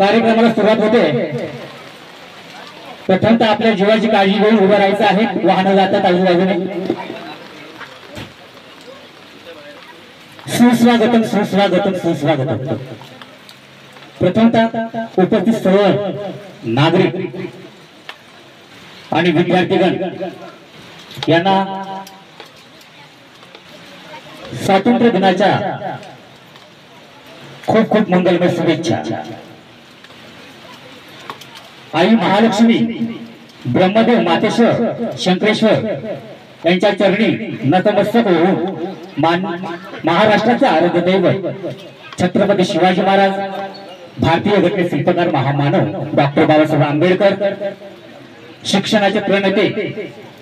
कार्यक्रमाला सुरुवात होते। प्रथमतः आपल्या जीवाची काळजी घेऊन उभं राहायचं आहे। वाहनं जातात आजूबाजूने। सुस्वागतम सुस्वागतम सुस्वागतम। प्रथमतः उपस्थित सर्व नागरिक आणि विद्यार्थीगण यांना स्वातंत्र्य दिनाच्या खूप खूप मंगलमय शुभेच्छा। आई महालक्ष्मी ब्रह्मदेव मातेश्वर शंकरेश्वर यांच्या चरणी नतमस्तक होऊन महाराष्ट्राचे आराध्य दैवत छत्रपती शिवाजी महाराज, भारतीय घटने शिल्पकार महामानव डॉक्टर बाबासाहेब आंबेडकर, शिक्षणाचे प्रणेते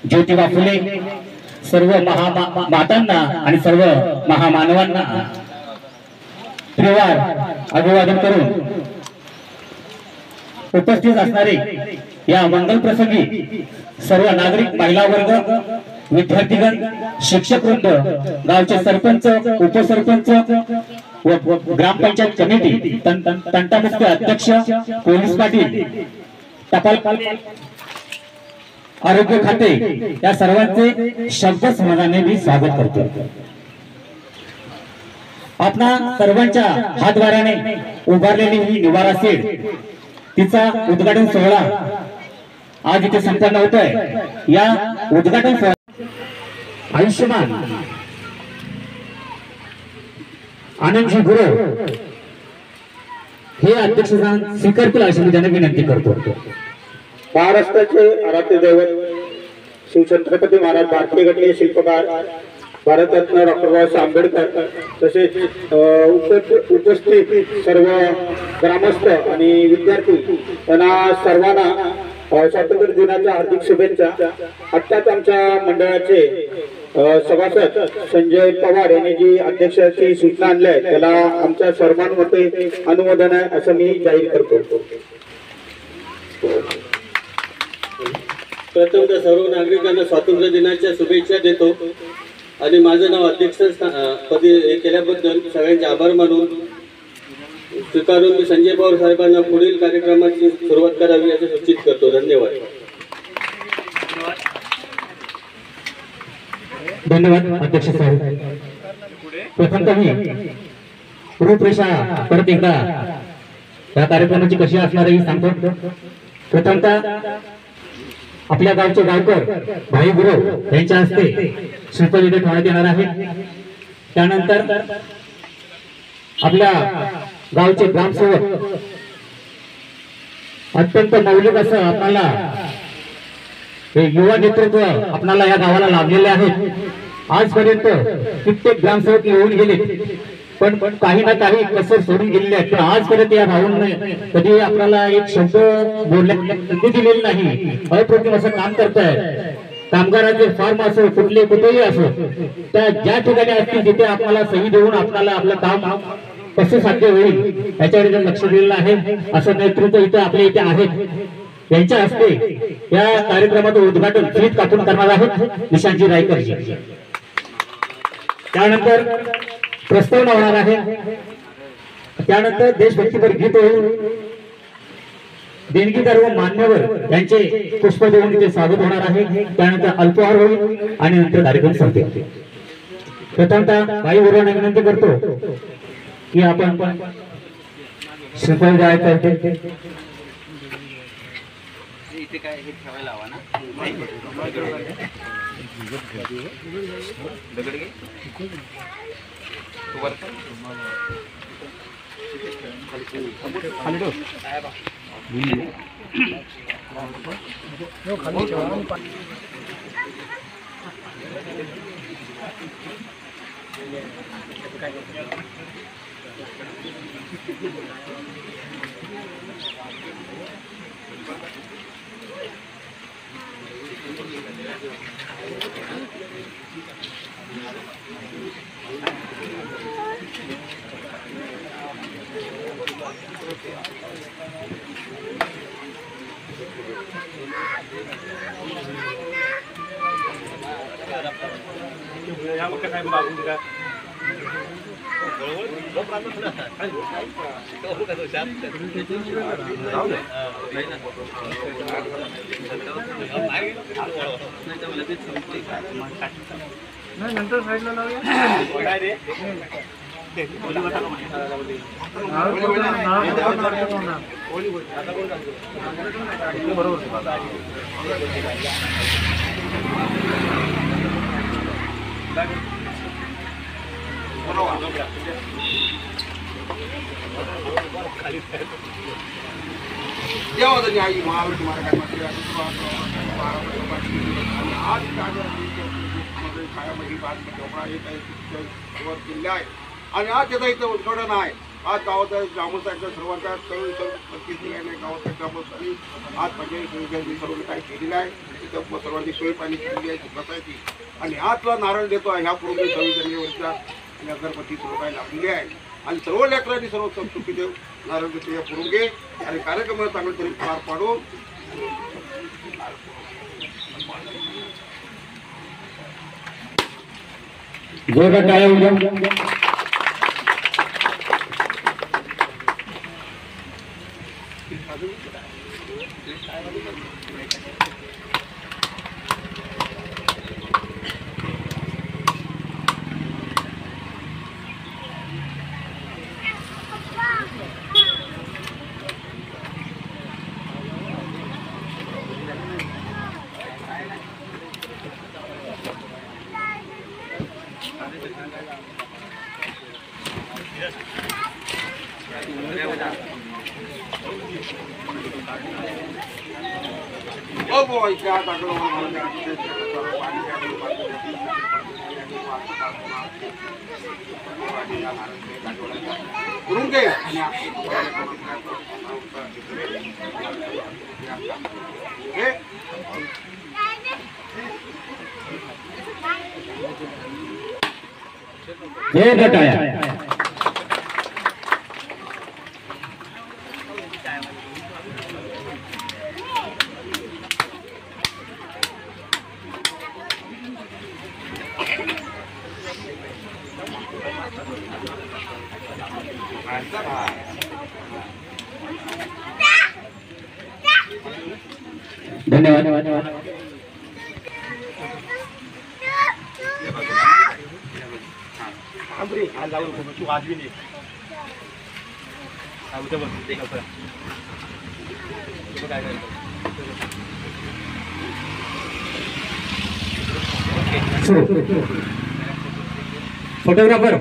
ज्योतिबा फुले, सर्व महामातांना आणि सर्व महामानवांना त्रिवार अभिवादन करून उपस्थित असणारे या मंगल प्रसंगी सर्व नागरिक, महिला वर्ग, विद्यार्थीगण, शिक्षक वृंद, गावचे सरपंच, उपसरपंच व ग्रामपंचायत कमिटी, तंटामुक्त अध्यक्ष, पोलीस पाटील, टपाल आरोग्य खाते या सर्वांचे शब्दस्मरणाने मी स्वागत करतो। आपणा सर्वांच्या हातभाराने उभारलेली ही निवारा सेट तिचा उद्घाटन सोहळा आज इथे संपन्न होतोय। या उद्घाटन सोहळ्यात आयुष्यमान आनंदजी गुरु हे अध्यक्षस्थान स्वीकारतील अशी मी त्यांना विनंती करतो। महाराष्ट्राचे आराध्य दैवत शिवछत्रपती महाराज, भारतीय घटने शिल्पकार भारतरत्न डॉक्टर बाबासाहेब आंबेडकर, तसेच उपस्थित सर्व ग्रामस्थ आणि विद्यार्थी यांना सर्वांना स्वातंत्र्य दिनाच्या हार्दिक शुभेच्छा। आत्ताच आमच्या मंडळाचे सभासद संजय पवार यांनी जी अध्यक्षाची सूचना आणली आहे त्याला आमच्या सर्वांमध्ये अनुमोदन आहे असं मी जाहीर करतो। प्रथमतः सर्व नागरिकांना स्वातंत्र्य दिनाच्या शुभेच्छा देतो आणि माझं नाव अध्यक्ष पदी केल्याबद्दल सगळ्यांचे आभार मानून स्वीकारून मी संजय पवार साहेबांना पुढील कार्यक्रमाची सुरुवात करावी असे सूचित करतो। धन्यवाद। धन्यवाद अध्यक्ष साहेब। प्रथमतः मी रूपरेषा परत एकदा या कार्यक्रमाची कशी असणार आहे सांगतो। प्रथमतः आपल्या गावचे गावकर भाई गुरु यांच्या हस्ते श्रीफळ ठेवण्यात येणार आहे। त्यानंतर आपल्या गावचे ग्रामसेवक अत्यंत मौलिक असं आपल्याला हे युवा नेतृत्व आपल्याला या गावाला लाभलेले आहेत। आजपर्यंत कित्येक ग्रामसेवक येऊन गेले पण काही ना काही कसर सोडून गेलेले आहेत। पण आजपर्यंत या भावांनी कधी आपल्याला एक शब्द बोलण्याची संधी दिलेली नाही। अप्रतिम असं काम करतायत। कामगारांचे फार्म असो कुठेही असो त्या ज्या ठिकाणी असतील तिथे आपल्याला सही देऊन आपल्याला आपलं काम कसं साध्य होईल याच्याकडे लक्ष दिलेलं आहे। असं नेतृत्व इथे आपल्या इथे आहेत। यांच्या हस्ते या कार्यक्रमाचं उद्घाटन फीत कापून करणार आहेत निशांतजी रायकरजी। त्यानंतर प्रस्तावना होणार आहे। त्यानंतर देशभक्तीपर गीत होईल। देणगीदार व मान्यवर यांचे पुष्प देऊन तिथे स्वागत होणार आहे। त्यानंतर अल्पहार होईल आणि नंतर कार्यक्रम संपेल। प्रथमतः भाई गुरुंना विनंती करतो की आपण श्रीफळ द्यायचं इथे काय हे ठेवायला हवा ना दगड घे ya, नंतर साईडला आई महावीर मार्गामध्ये आज खायामध्ये किल्ले आहे आणि आज त्याचा इथं उद्घाटन आहे. आज गावात ग्रामस्थांच्या सर्वांचा दिल्याने गावाच्या ग्रामस्थांनी आज पंचायत सुविधांनी सर्व काही केलेलं आहे. तिथं सर्वांनी सोय पाणी केलेली आहे बसायची आणि आज तुला नारळ देतो ह्या पूर्वी 26 जानेवारीच्या आणि अगरबत्ती सर्व काही लाभलेली आहे आणि सर्व लेकरांनी सर्व सुखीदेव नारळ देतो या पुरून घे आणि कार्यक्रमाला चांगल्या तरी पार पाडून जोरदार टाळ्या उद्या. Oh boy, क्या ताकलो रुके जोरदार टाळ्या. धन्यवाद. फोटोग्राफर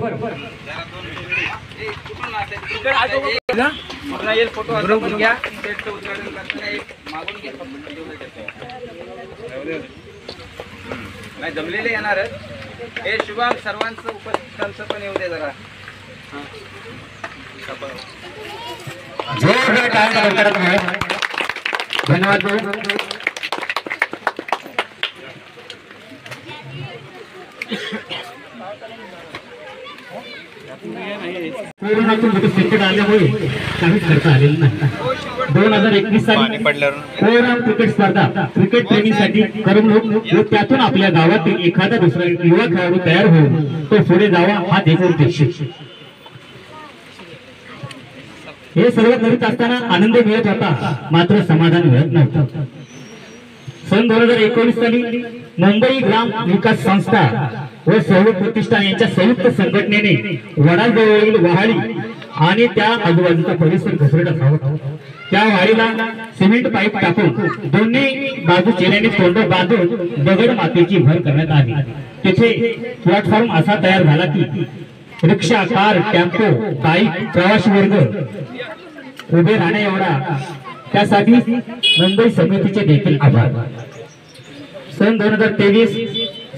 नाही जमलेले येणारच. हे शुभांग सर्वांचं उपस्थितांचं पण येऊ दे जरा. जोरदार टाळ्या करत आहे. धन्यवाद. कोरोनातून संकट आल्यामुळे काहीच करता आलेलं नाही. 2021 साली कोरोना क्रिकेट स्पर्धा क्रिकेट प्रेमीसाठी करमणूक व त्यातून आपल्या गावातील एखादा दुसरा युवा खेळाडू तयार होऊन तो पुढे जावा हा त्याचा उद्देश. हे सर्व करीत असताना आनंद मिळत होता मात्र समाधान मिळत नव्हतं. सन 2019 साली मुंबई ग्राम विकास संस्था व सहयोग प्रतिष्ठान यांच्या संयुक्त संघटनेने वडाजवळील वहाळी आणि त्या आजूबाजूचा परिसर घसरत असावा. त्या वाडीला सिमेंट पाईप टाकून दोन्ही बाजू चेल्याने तोंड बांधून दगड मातीची भर करण्यात आली. तिथे प्लॅटफॉर्म असा तयार झाला की रिक्षा, कार, टेम्पो, बाईक, प्रवासी वर्ग उभे राहणे एवढा. त्यासाठी मुंबई समितीचे देखील आभार. सन 2023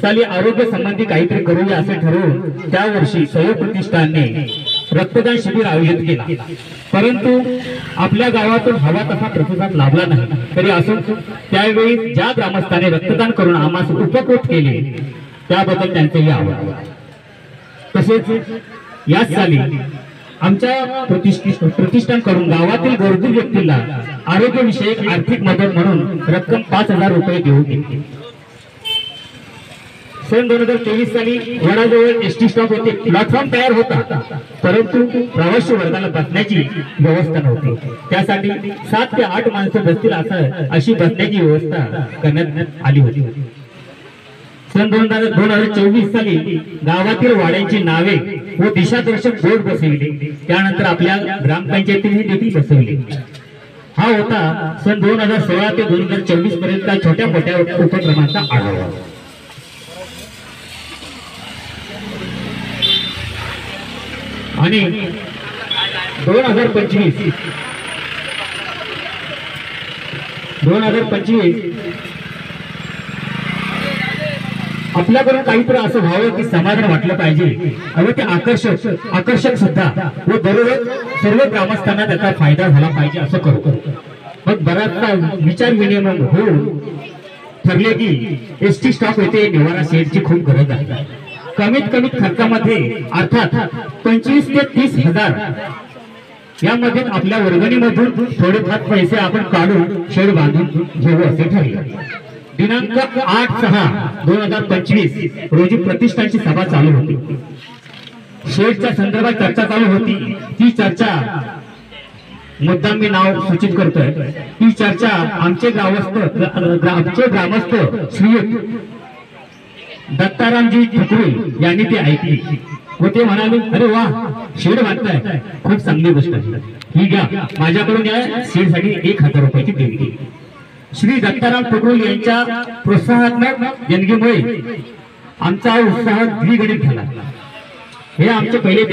साली आरोग्य संबंधी काहीतरी करूया असे ठरवून त्या वर्षी सहयोग प्रतिष्ठानने रक्तदान शिबिर आयोजित केला. परंतु आपल्या गावातून हवा तसा प्रतिसाद लाभला नाही. तरी असून त्यावेळी ज्या ग्रामस्थांनी रक्तदान करून आम्हाला उपकृत केले त्याबद्दल त्यांचेही आभार. तसेच याच साली आमच्या प्रतिष्ठानकडून गावातील गरजू व्यक्तीला आरोग्यविषयक आर्थिक मदत म्हणून रक्कम 5,000 रुपये देऊ केली. सन 2024 साली वडाजवळ एसटी स्टॉप होते, प्लॅटफॉर्म तयार होता, परंतु प्रवासी वर्गाला बसण्याची व्यवस्था नव्हती. त्यासाठी 7 ते 8 माणसं बसतील अशी बसण्याची व्यवस्था करण्यात आली होती. सन 2024 साली गावातील वाड्यांची नावे व दिशादर्शक बोर्ड बसविले. त्यानंतर आपल्या ग्रामपंचायतीने देखील बसवले. हा होता सन 2016 ते 2024 पर्यंत छोट्या मोठ्या उपक्रमांचा आढावा. आणि 2025 आपल्याकडून काहीतरी असं व्हावं की समाधान वाटलं पाहिजे आणि ते आकर्षक सुद्धा व दररोज सर्व ग्रामस्थांना त्याचा फायदा झाला पाहिजे असं करू. मग बराचसा विचार विनिमय होऊन ठरले की एसटी स्टॉप येथे निवारा शेडची खूप गरज आहे. कमीत खर्चामध्ये अर्थात 25 ते 30 हजार यामध्ये आपल्या वर्गणीमधून थोडेफार पैसे आपण काढून शेड बांधून घेऊ असे ठरले. दिनांक 8/6/2025 रोजी प्रतिष्ठानची सभा चालू होती. शेडच्या संदर्भात चर्चा चालू होती. ती चर्चा मुद्दाम मी नाव सूचित करतोय. ती चर्चा आमचे ग्रामस्थ श्रीयुत दत्तारामजी ठुकरे यांनी ती ऐकली व ते म्हणाले, अरे वा, शेड बांधताय, खूप चांगली गोष्ट आहे, ही घ्या, माझ्याकडून या शेडसाठी 1000 रुपयाची देणगी. श्री दत्ताराम ठुकरे यांच्या प्रोत्साहनात्मक देणगीमुळे आमचा उत्साह द्विगुणित झाला. हे आमचे पहिले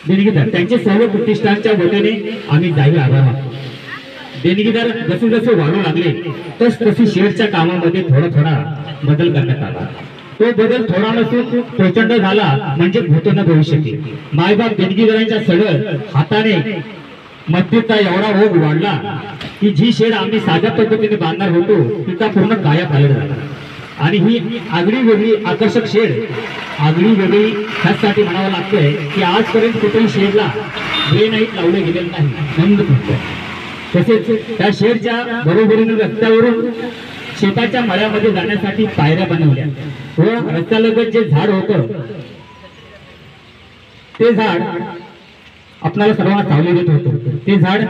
देणगीदार त्यांचे सर्व प्रतिष्ठानच्या वतीने आम्ही जाहीर आभार मानतो. देणगीदार जसे वाढू लागले तशी शेडच्या कामामध्ये थोडा बदल करण्यात आला. तो बदल थोडा नसून प्रचंड झाला, म्हणजे भूतन भविष्यातील मायबाप देणगीदारांच्या सगळं हाताने मदतीचा एवढा ओघ वाढला की जी शेड आम्ही साध्या पद्धतीने बांधणार होतो तिचा पूर्ण कायापालट झाला. आणि ही आगळी वेगळी आकर्षक शेड ह्यासाठी म्हणावं लागतंय की आजपर्यंत कुठेही शेडला ग्रे नाईट लावले गेलेलं नाही, बंद होतं. तसेच त्या शेडच्या बरोबरीने रस्त्यावरून शेताच्या मळ्यामध्ये जाण्यासाठी पायऱ्या बनवल्या व रस्त्यालगत जे झाड होतं ते झाड आपल्याला सर्वांना सावली देत होतं. ते झाड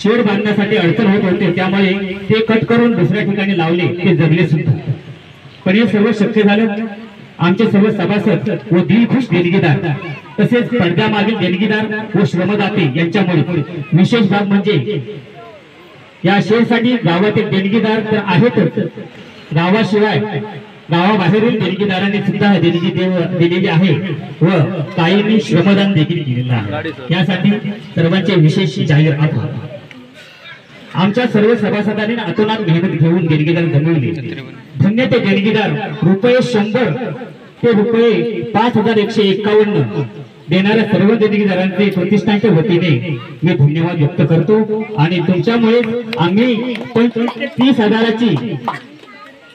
शेड बांधण्यासाठी अडचण होत होते, त्यामुळे ते कट करून दुसऱ्या ठिकाणी लावले, ते जगले सुद्धा. पण हे सर्व शक्य झालं आमचे सर्व सभासद व दिलखुश देणगीदार तसेच पडद्यामागील देणगीदार व श्रमदाते यांच्यामुळे. विशेष बाब म्हणजे या शेडसाठी गावातील देणगीदार तर आहेतच, गावाशिवाय गावाबाहेरील देणगीदारांनी सुद्धा देणगी दिलेली आहे व काहींनी श्रमदान देखील केलेलं आहे. यासाठी सर्वांचे विशेष जाहीर आभार. आमच्या सर्व सभासदांनी अतोनात मेहनत घेऊन देणगीदार जमवले. धन्य ते देणगीदार. ₹100 ते ₹5151 देणाऱ्या सर्व देणगीदारांचे प्रतिष्ठानच्या वतीने मी धन्यवाद व्यक्त करतो. आणि तुमच्यामुळे आम्ही 25 ते 30 हजाराची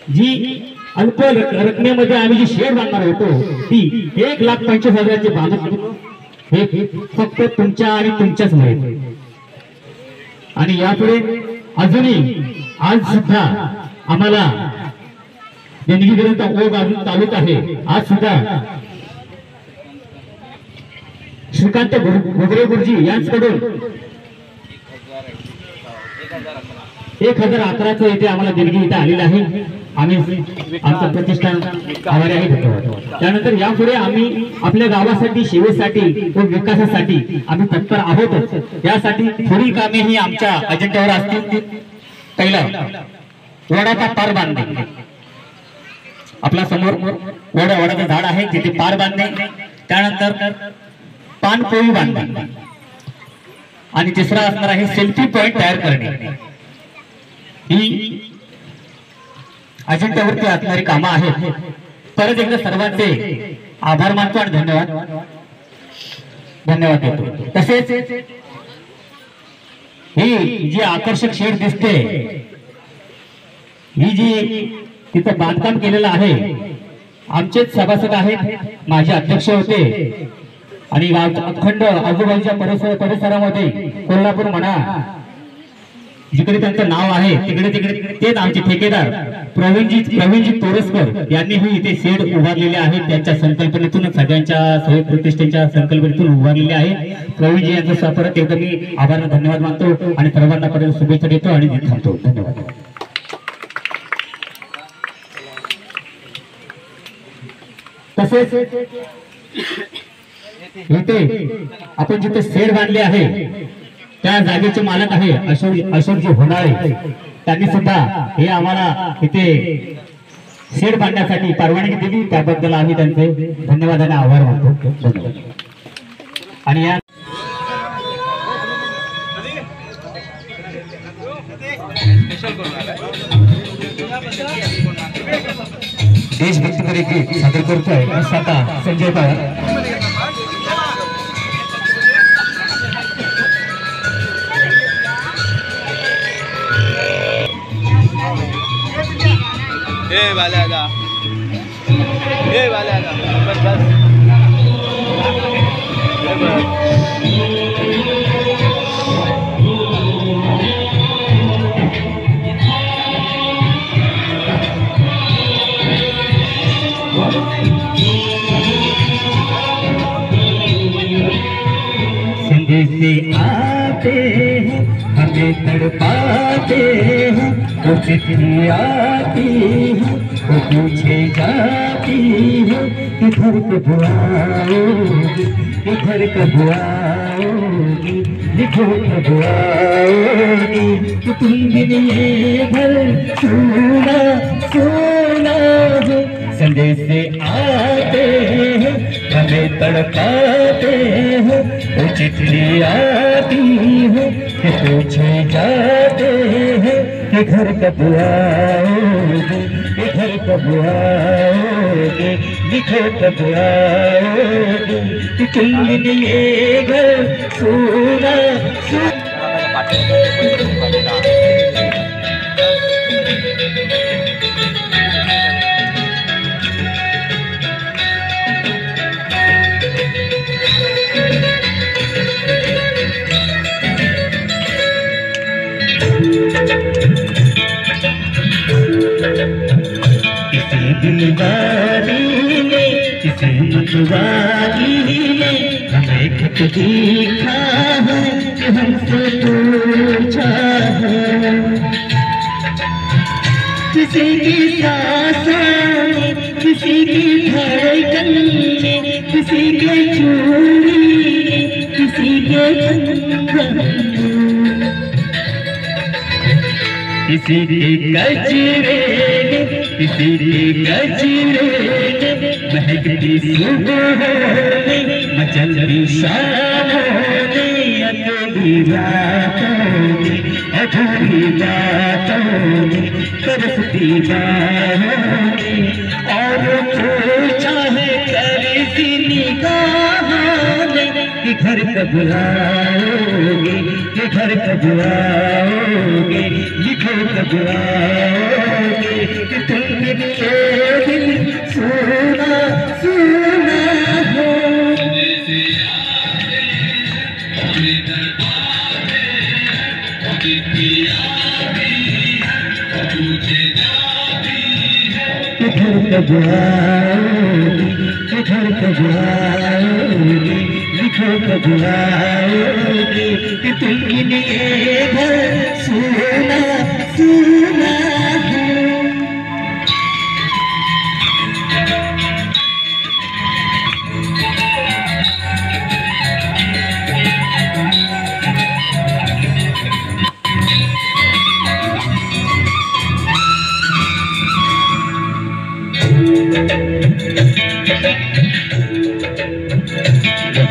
जी अल्प रकमेमध्ये आम्ही जी शेड बांधणार होतो ती 1,25,000ची बांधून हे फक्त तुमच्या आणि तुमच्याच मुळे. आणि यापुढे अजूनही आज सुद्धा आम्हाला देणगीदारांचा ओघ अजून चालूच आहे. आज सुद्धा श्रीकांत घोगरे गुरुजी यांच्याकडून 1011चं इथे आम्हाला देणगी इथे आलेली आहे. आम्ही आमचं प्रतिष्ठान आभारी आहे. त्यानंतर यापुढे आम्ही आपल्या गावासाठी, सेवेसाठी व विकासासाठी आम्ही तत्पर आहोतच. यासाठी थोडी कामे ही आमच्या अजेंड्यावर असतील. पहिला, वडाचा पार बांधणे. आपल्या समोर वडाचं झाड आहे, तिथे पार बांधणे. त्यानंतर पानपोळी बांधणे. आणि तिसरा असणार आहे सेल्फी पॉइंट तयार करणे. ही अजेंड्यावरती असणारी कामं आहेत. परत एकदा सर्वांचे आभार मानतो आणि धन्यवाद देतो. तसेच ही जी आकर्षक शेड दिसते, ही जी तिथं बांधकाम केलेलं आहे, आमचेच सभासद आहेत, माझे अध्यक्ष होते. आणि अखंड आजूबाजूच्या परिसरामध्ये कोल्हापूर म्हणा जिकडे त्यांचं नाव आहे तिकडे तिकडे तेच आमचे ठेकेदार प्रवीणजी तोरसकर यांनी ही इथे शेड उभारलेले आहेत. त्यांच्या संकल्पनेतून सगळ्यांच्या सहयोग प्रतिष्ठेच्या संकल्पनेतून उभारलेले आहे. प्रवीणजी यांचा परत एकदा मी आभार धन्यवाद मानतो आणि सर्वांना परत शुभेच्छा देतो आणि थांबतो. धन्यवाद. तसेच इथे आपण जिथे शेड बांधले आहे त्या जागेचे मालक आहे अशोकजी होणारे. त्यांनी सुद्धा हे आम्हाला इथे शेड बांधण्यासाठी परवानगी दिली, त्याबद्दल आम्ही त्यांचे धन्यवाद आणि आभार मानतो. धन्यवाद. आणि या देशभक्ती पर एक गीत सादर करतोय स्वतः संजय पवार. बस से आते हैं हमें तड़पाते हैं, वो चिट्ठी आती है वो पूछे जाती है किधर कब आओगी, किधर कब आओगी, लिखो कब आओगी। तो तुम बिन ये घर सोना सोना है, संदेश से आते हैं हमें तड़पाते हैं, वो चिट्ठी आती है कि पूछे जाते हैं कि घर कब आओगे, कि घर कब आओगे, लिखो कब आओगे। कि तुम बिन ये घर सोना दिलदारी ने किसी मतवारी ने हमें खत दिखा है कि हमसे पूछा है, किसी की सांसों में, किसी की धड़कन में, किसी के चूड़ी में, किसी के कंगन में, किसी के गजरे में, किसी के गजरे महकती सुबहों में, मचलती शामों में, अकेली रातों में, अधूरी बातों में, तरसती बाहों में, और पूछा है करती निगाहों में कि घर कब आओगे, कि घर कब आओगे, लिखो कब आओगे। कि तुम बिन ये दिल सोना सोना हो, किधर कब आओगे, किधर कब आओगे, लिखो कब आओगे। कि तुम बिन ये घर सोना सोना हो।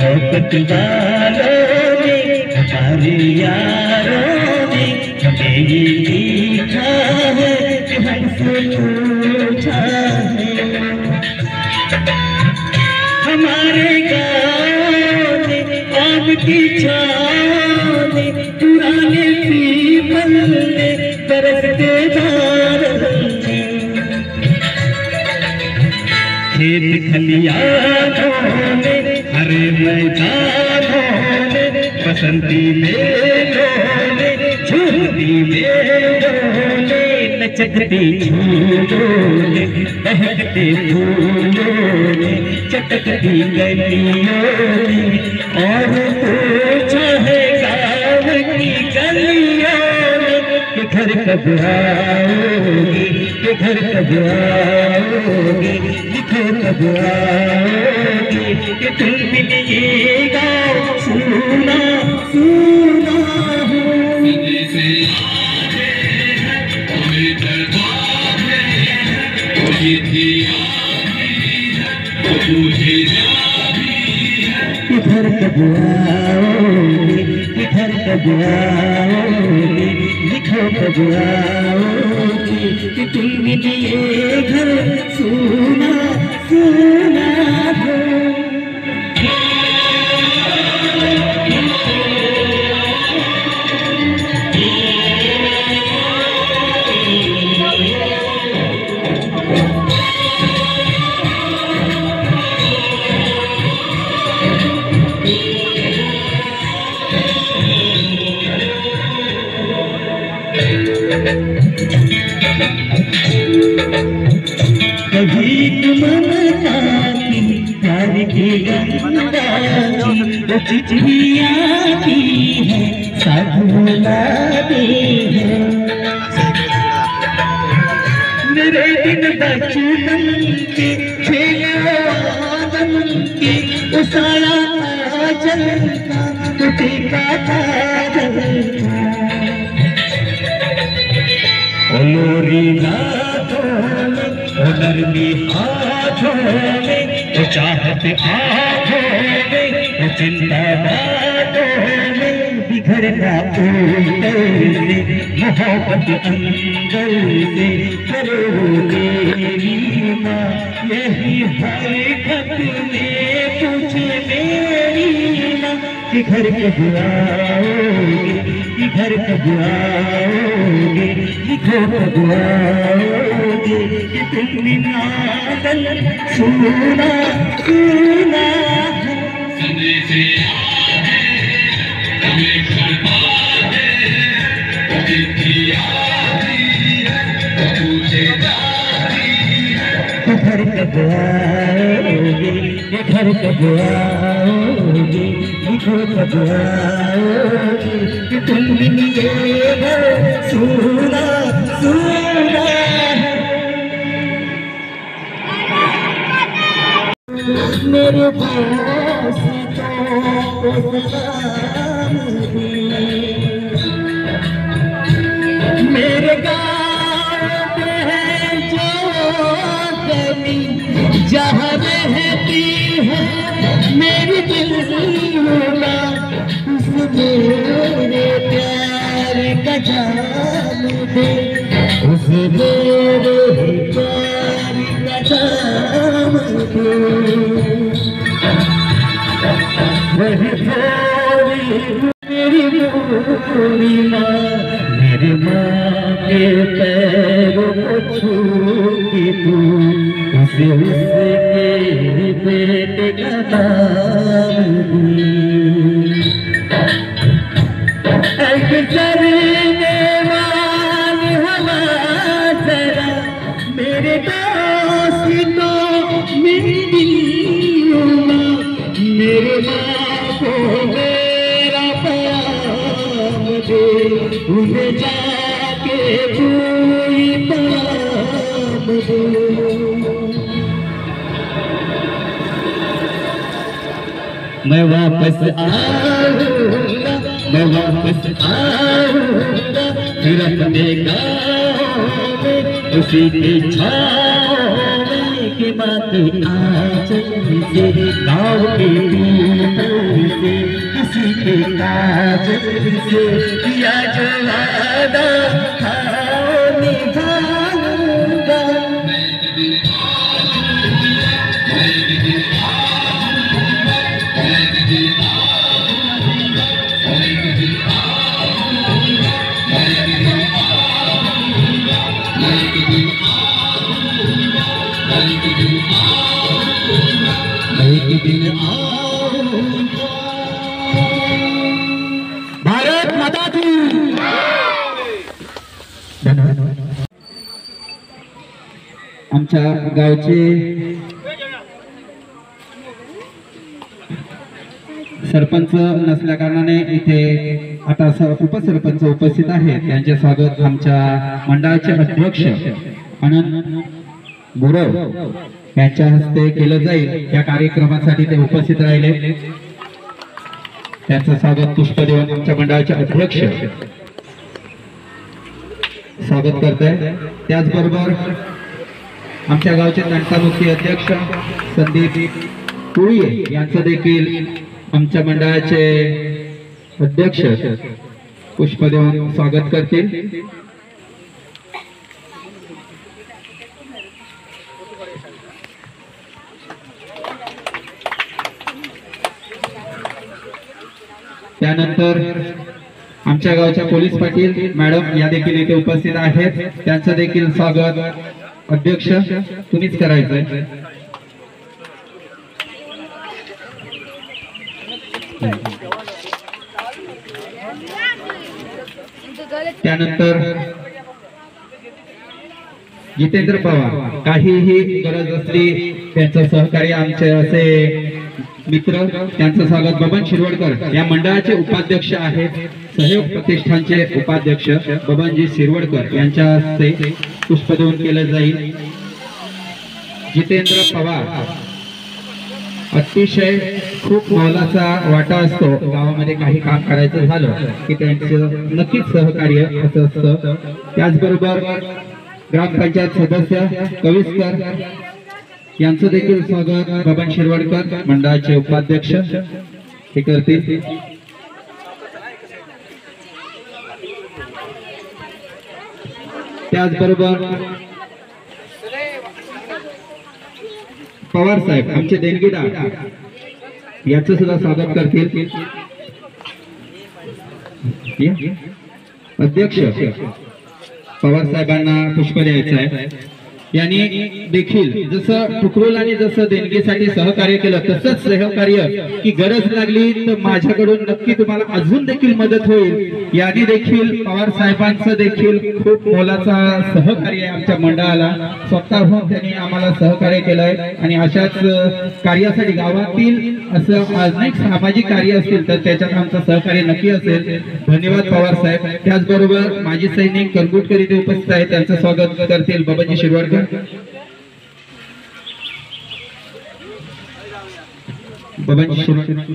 मोहब्बत वालों ने हमारे यारों ने हमें ये लिखा है कि हमसे पूछा है, हमारे गाँव में आम की छाँव में, पुराने पीपल में, बरसते बादल में, खेत खलियानों में, हरे मैदानों में, बसंती मेलों में, झूम चलती बेडोले लचकती झूलोले बहकते फूलोले चटकती गलियों में और पूछा है गाँव की गलियों में कि घर कब आओगे, कि घर कब आओगे, लिखो कब आओगे कि तुम बिन ये गाँव सुना सुना हो। इधर कब आओगे, इधर कब आओगे, लिखो कब आओगे कि तुम बिन ये घर सुना सुना हो। कभी तुमने प्यार की गंगा चिड़िया की है साथ बुलाते हैं मेरे दिन बचपन के खेलावन के उसारा जल का टूटा था लोरी लाखों में नरमी हाथों में तो चाहत आँखों में तो चिंता बातों में बिखरना ऊपर से मोहब्बत अंदर से करोगे मेरी माँ यही हरकत में पूछे मेरी माँ कि घर कब आओगे, कि घर कब आओगे, लिखो कब आओगे कि तुम बिना गल सुना सुना घर कब आओगे, घर कब आओगे, लिखो कब आओगे कि तुम बिन ये घर सुना सुना। मेरे दोस्तों को सलाम दे, मेरे गाँव में है जो गली जहाँ रहती है मेरी दिलरुबा उस मेरे प्यार का जाम दे, उस मेरे प्यार का जाम दे। वही थोड़ी मेरी पूरी माँ मेरी माँ के पैरों को छूती तू उसे उसके बेटे का नाम दी। गुजरने वाली हवा जरा मेरे दोस्तों मेरी दिलरुबा मेरे माँ को मेरा प्यार दे, उन्हें जाके पूरी प्यार दे। मैं वापस आऊंगा, मैं वापस आऊंगा फिर अपने गाँव में उसी की छाँव में कि माँ के आंचल से गाँव के पीपल से किसी के काजल से किया जो वादा था निभाऊंगा। एक दिन आऊंगा। भारत माता की आमच्या गावचे सरपंच नसल्या कारणाने इथे आता उपसरपंच उपस्थित आहेत, त्यांचे स्वागत आमच्या मंडळाचे अध्यक्ष आनंद गुरव यांच्या हस्ते केलं जाईल। या कार्यक्रमासाठी ते उपस्थित राहिले, त्यांचं स्वागत पुष्प देऊन आमच्या मंडळाचे अध्यक्ष स्वागत करत आहे। त्याचबरोबर आमच्या गावचे तंटामुक्ती अध्यक्ष संदीप तुळी यांचं देखील आमच्या मंडळाचे अध्यक्ष पुष्प देऊन स्वागत करतील। त्यानंतर आमच्या गावच्या पोलीस पाटील मॅडम या देखील इथे उपस्थित आहेत, त्यांचं देखील स्वागत अध्यक्ष तुम्हीच करायचंय। त्यानंतर जितेंद्र पवार, काहीही गरज असली त्यांचं सहकार्य आमचे असे मित्र, त्यांचं स्वागत बबन शिरवडकर या मंडळाचे उपाध्यक्ष आहेत, सहयोग प्रतिष्ठानचे उपाध्यक्ष बबनजी शिरवडकर यांच्या हस्ते पुष्प देऊन केलं जाईल। जितेंद्र पवार अतिशय खूप मोलाचा वाटा असतो, गावामध्ये काही काम करायचं झालं की त्यांचं नक्कीच सहकार्य असं असतं। त्याचबरोबर ग्रामपंचायत सदस्य कविस्कर यांचं देखील स्वागत बबन शिरवडकर मंडळाचे उपाध्यक्ष हे करतील। त्याचबरोबर पवार साहेब आमचे देणगीदार याचं सुद्धा स्वागत करतील। अध्यक्ष पवार साहेबांना पुष्प द्यायचं आहे। यांनी देखील जसं टुकरुलाने जसं देणगीसाठी सहकार्य केलं तसंच सहकार्य की गरज लागली तर माझ्याकडून नक्की तुम्हाला अजून देखील मदत होईल। यांनी देखील पवार साहेबांचं देखील खूप मोलाचा सहकार्य आहे आमच्या मंडळाला, स्वतःहून त्यांनी आम्हाला सहकार्य केलंय आणि अशाच कार्यासाठी गावातील असं अनेक सामाजिक कार्य असतील तर त्याच्यात आमचं सहकार्य नक्की असेल। धन्यवाद पवार साहेब। त्याचबरोबर माजी सैनिक करगुटकर इथे उपस्थित आहेत, त्यांचं स्वागत करतील बबनजी शिरवडकर। बबनजी शिरवडकर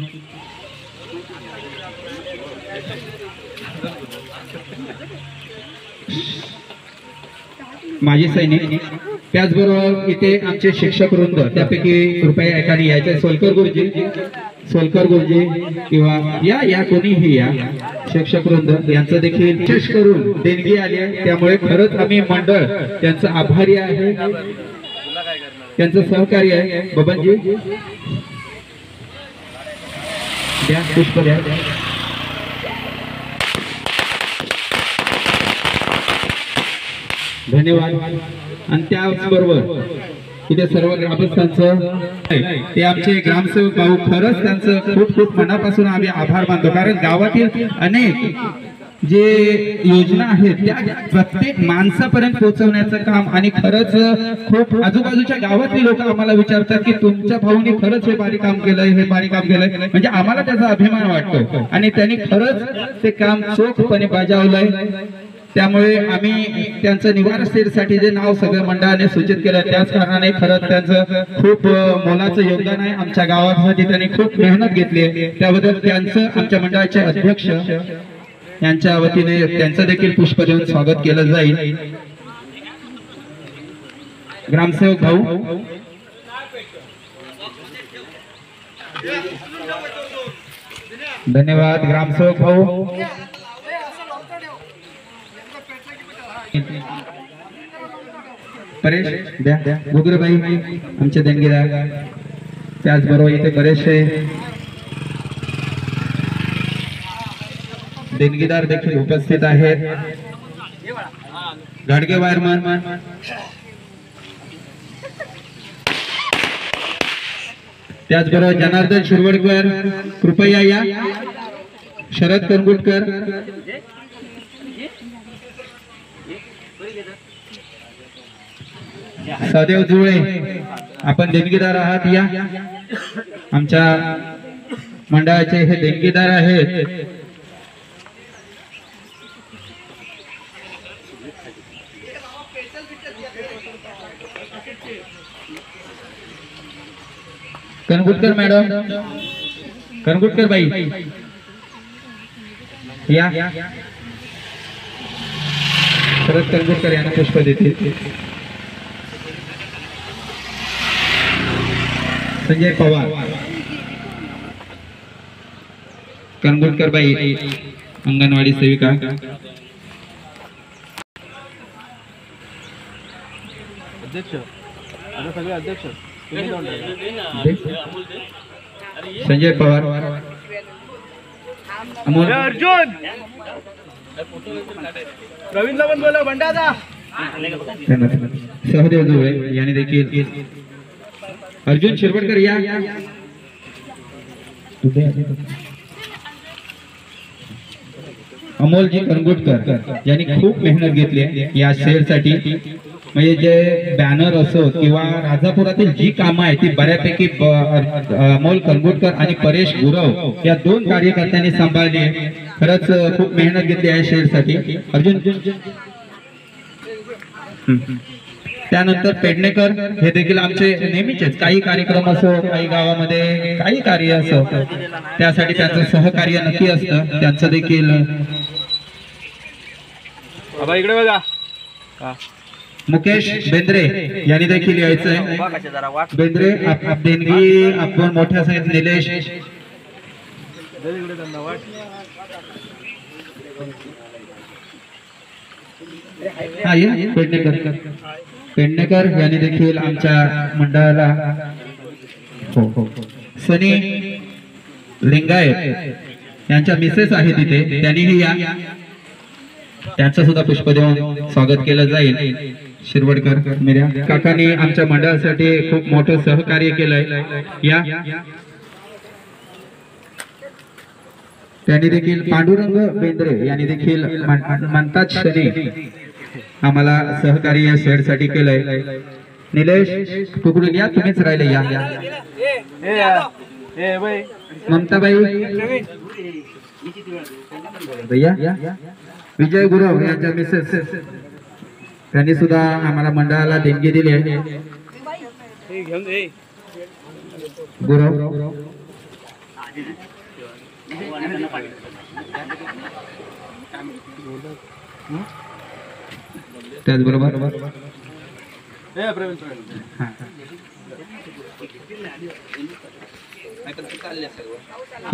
माजी सैनिक, त्याचबरोबर इथे आमचे शिक्षक वृंद त्यापैकी कृपया एकाने यायचे, सोलकर गुरुजी किंवा या कोणीही या शिक्षक वृंद यांचं देखील विशेष करून देणगी आली आहे, त्यामुळे खरंच आम्ही मंडळ त्यांचं आभारी आहे, त्यांचं सहकार्य आहे। बबनजी द्या पुष्प द्या। धन्यवाद। आणि त्याचबरोबर इथे सर्व ग्रामस्थांचं ते आमचे ग्रामसेवक भाऊ, खरंच त्यांचं खूप खूप मनापासून आम्ही आभार मानतो, कारण गावातील अनेक जे योजना आहेत त्या प्रत्येक माणसापर्यंत पोहोचवण्याचं काम, आणि खरंच खूप आजूबाजूच्या गावातली लोक आम्हाला विचारतात की तुमच्या भाऊनी खरंच हे भारी काम केलंय, हे भारी काम केलंय, म्हणजे आम्हाला त्याचा अभिमान वाटतो आणि त्यांनी खरंच ते काम चोखपणे बजावलंय। त्यामुळे आम्ही त्यांचं निवारस्थळसाठी जे नाव सगळ्या मंडळाने सूचित केलं त्याच कारणाने खरंच त्यांचं खूप मोलाचं योगदान आहे। आमच्या गावासाठी त्यांनी खूप मेहनत घेतली आहे, त्याबद्दल त्यांचं आमच्या मंडळाचे अध्यक्ष यांच्या वतीने त्यांचं देखील पुष्प देऊन स्वागत केलं जाईल। ग्रामसेवक भाऊ धन्यवाद। ग्रामसेवक भाऊ परेश द्या, गुगरबाई आमचे देणगीदार, त्याचबरोबर इथे बरेचसे देणगीदार देखील उपस्थित आहेत। घाडगे वायरमन, त्याचबरोबर जनार्दन शिरवडकर कृपया या, शरद करगुटकर, सदैव जुळे आपण देणगीदार आहात या आमच्या मंडळाचे हे देणगीदार आहेत. कनगुटकर मॅडम, कनगुटकर बाई या. शरद कनगुटकर यांना पुष्प देतील. संजय पवार, कनगुटकर बाई अंगणवाडी सेविका. अध्यक्ष आता सगळे अध्यक्ष संजय पवार, अमोल अर्जुन रवींद्र पण बोला भंडारा सहदेव जुळे यांनी देखील. अर्जुन शिरवडकर या. अमोलजी कनगुटकर यांनी खूप मेहनत घेतली आहे या शेअरसाठी. म्हणजे जे बॅनर असो किंवा राजापुरातील जी कामं आहेत ती बऱ्यापैकी अमोल कनगुटकर आणि परेश गुरव या दोन कार्यकर्त्यांनी सांभाळली आहे. खरंच खूप मेहनत घेतली आहे शेअरसाठी. अर्जुन. त्यानंतर पेडणेकर हे देखील आमचे नेहमीचेच काही कार्यक्रम असो काही गावामध्ये काही कार्य असो त्यासाठी त्यांचं सहकार्य नक्की असतं. त्यांचं देखील इकडे बघा. मुकेश बेंद्रे यांनी देखील यायचंय. बेंद्रे देणगी आपण मोठ्या संख्येत. निलेश हा या. पेडणेकर, पेडणेकर यांनी देखील आमच्या मंडळाला. सनी लिंगायत यांच्या मिसेस आहे तिथे, त्यांनीही या. त्यांचं सुद्धा पुष्प देऊन स्वागत केलं जाईल. शिरवडकर मेऱ्या काकांनी आमच्या मंडळासाठी खूप मोठं सहकार्य केलंय या. त्यांनी देखील. पांडुरंग बेंद्रे यांनी देखील म्हणतात शनी आम्हाला सहकार्य या शेअरसाठी केलंय. निलेश कुकडून या. तुम्हीच राहिले या. ममताबाई या. विजय गुरव यांच्या मिसेस त्यांनी सुद्धा आम्हाला मंडळाला देणगी दिली आहे. गुरव त्याचबरोबर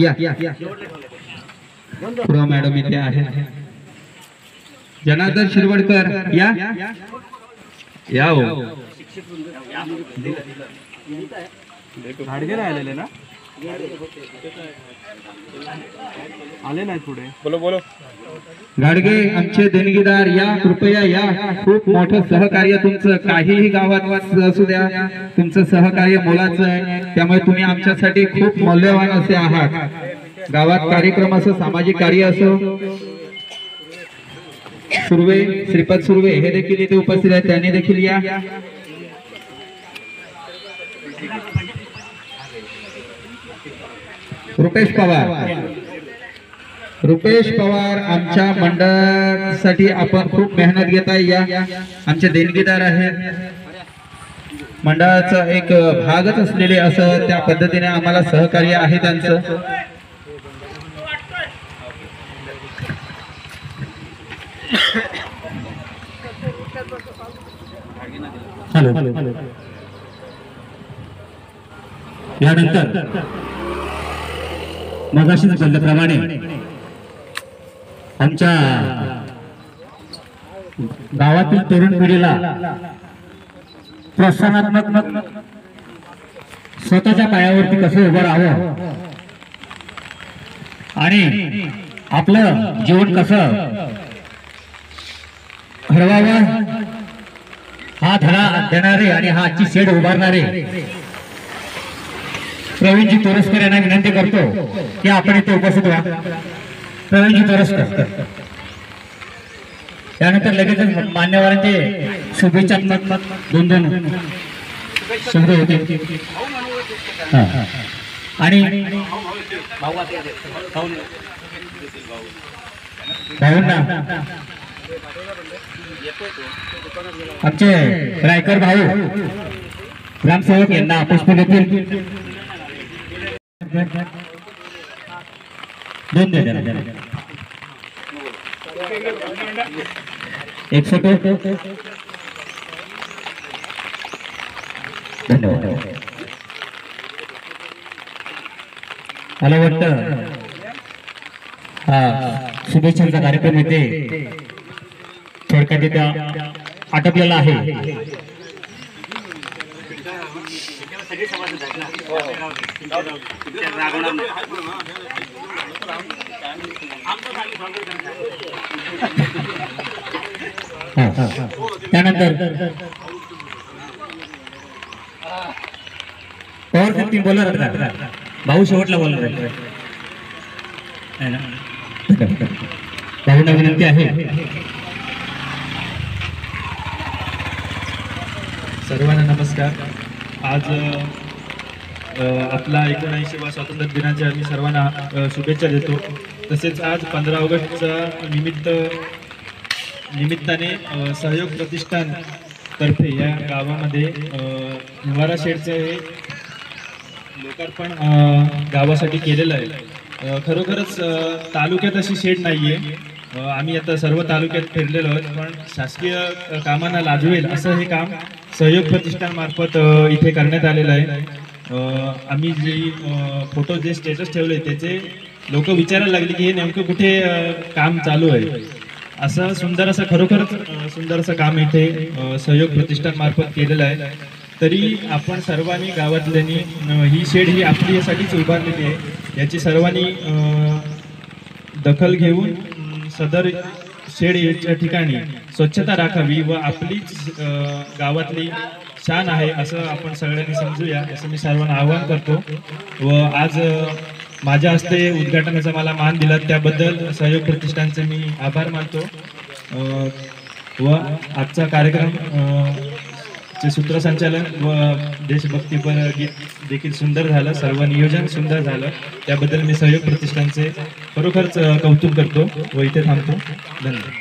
या. पुरा मॅडम इथे आहे. जनार्दन शिरवडकर या. हो घाडगे नाही आलेले ना, आले नाही पुढे. बोलो बोलो. गाडगे आमचे देणगीदार या. कृपया या. खूप मोठं सहकार्य तुमचं काहीही गावात असू द्या तुमचं सहकार्य मोलाचं आहे. त्यामुळे तुम्ही आमच्यासाठी खूप मौल्यवान असे आहात. गावात कार्यक्रम असो सामाजिक कार्य असो. सुर्वे श्रीपद सुर्वे हे देखील इथे उपस्थित आहेत. त्यांनी देखील या. रुपेश पवार, रुपेश पवार आमच्या मंडळासाठी आपण खूप मेहनत घेत आहे या. आमचे देणगीदार आहेत. मंडळाचा एक भागच असलेले असं त्या पद्धतीने आम्हाला सहकार्य आहे त्यांचं. यानंतर मगाशीच बोलल्याप्रमाणे आमच्या गावातील तरुण पिढीला प्रोत्साहनात्मक स्वतःच्या पायावरती कसं उभं राहावं आणि आपलं जीवन कसं घडवावं हा धडा देणारे आणि हा आजची शेड उभारणारे प्रवीणजी तोरसकर यांना विनंती करतो की आपण इथे उपस्थित व्हा. प्रवीणजी तोरसकर. त्यानंतर लगेच मान्यवरांचे शुभेच्छात्मक दोन शब्द होते. आणि भाऊंना आमचे रायकर भाऊ ग्रामसेवक यांना पुष्प देतील. दोन दे जरा. एक फोटो. धन्यवाद. मला वाटतं हा शुभेच्छांचा कार्यक्रम इथे थोडक्यात इथे आटपलेला आहे. त्यानंतर पवार साहेब तुम्ही बोलणार का? भाऊ शेवटला बोलणार आहे ना? भाऊंना विनंती आहे. सर्वांना नमस्कार. आज आपला 79वा स्वातंत्र्य दिनाच्या मी सर्वांना शुभेच्छा देतो. तसेच आज 15 ऑगस्टच्या निमित्ताने सहयोग प्रतिष्ठान तर्फे या गावामध्ये निवारा शेडचं हे लोकार्पण गावासाठी केलेलं आहे. खरोखरच तालुक्यात अशी शेड नाही आहे. आम्ही आता सर्व तालुक्यात फिरलेलो आहोत, पण शासकीय कामांना लाजवेल असं हे काम सहयोग प्रतिष्ठानमार्फत इथे करण्यात आलेलं आहे. आम्ही जे फोटो जे स्टेटस ठेवले त्याचे लोक विचारायला लागले की हे नेमकं कुठे काम चालू आहे. असं सुंदर असं खरोखरच सुंदर असं काम इथे सहयोग प्रतिष्ठानमार्फत केलेलं आहे. तरी आपण सर्वांनी गावातल्यांनी ही शेड ही आपली यासाठीच उभारलेली आहे. याची सर्वांनी दखल घेऊन सदर शेड याच्या ठिकाणी स्वच्छता राखावी व आपलीच गावातली शान आहे असं आपण सगळ्यांनी समजूया, असं मी सर्वांना आवाहन करतो. व आज माझ्या हस्ते उद्घाटनाचा मला मान दिला त्याबद्दल सहयोग प्रतिष्ठानचे मी आभार मानतो. व आजचा कार्यक्रम चे सूत्रसंचालन व देशभक्तीपर गीत देखील सुंदर झालं. सर्व नियोजन सुंदर झालं. त्याबद्दल मी सहयोग प्रतिष्ठानचे खरोखरच कौतुक करतो व इथे थांबतो. धन्यवाद.